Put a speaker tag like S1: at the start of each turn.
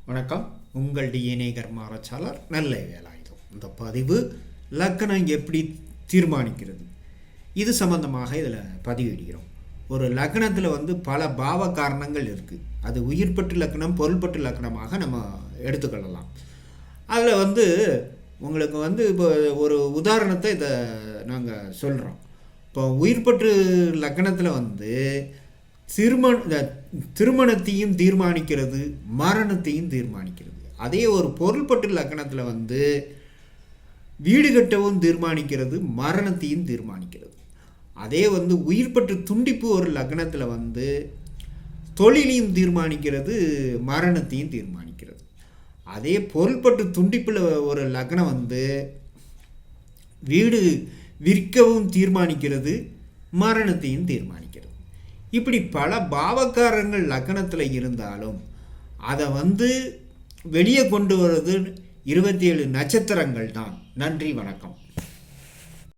S1: வணக்கம். உங்கள் டிஎன்ஏ கர்மாரச்சாளர் நல்ல வேலாயுதம். இந்த பதிவு லக்னம் எப்படி தீர்மானிக்கிறது இது சம்பந்தமாக இதில் பதிவிடுகிறோம். ஒரு லக்னத்தில் பல பாவ காரணங்கள் இருக்குது. அது உயிர்பட்டு லக்னம், பொருள்பட்டு லக்னமாக நம்ம எடுத்துக்கொள்ளலாம். அதில் உங்களுக்கு இப்போ ஒரு உதாரணத்தை இதை நாங்கள் சொல்கிறோம். இப்போ உயிர்பட்டு லக்னத்தில் திருமணத்தையும் தீர்மானிக்கிறது, மரணத்தையும் தீர்மானிக்கிறது. அதே ஒரு பொருள்பட்டு லக்னத்தில் வீடு கட்டவும் தீர்மானிக்கிறது, மரணத்தையும் தீர்மானிக்கிறது. அதே உயிர்பட்டு துண்டிப்பு ஒரு லக்னத்தில் தொழிலையும் தீர்மானிக்கிறது, மரணத்தையும் தீர்மானிக்கிறது. அதே பொருள்பட்டு துண்டிப்பில் ஒரு லக்னம் வீடு விற்கவும் தீர்மானிக்கிறது, மரணத்தையும் தீர்மானிக்கிறது. இப்படி பல பாவக்காரங்கள் லக்னத்தில் இருந்தாலும் அதை வெளியே கொண்டு வர்றது 27 நட்சத்திரங்கள் தான். நன்றி, வணக்கம்.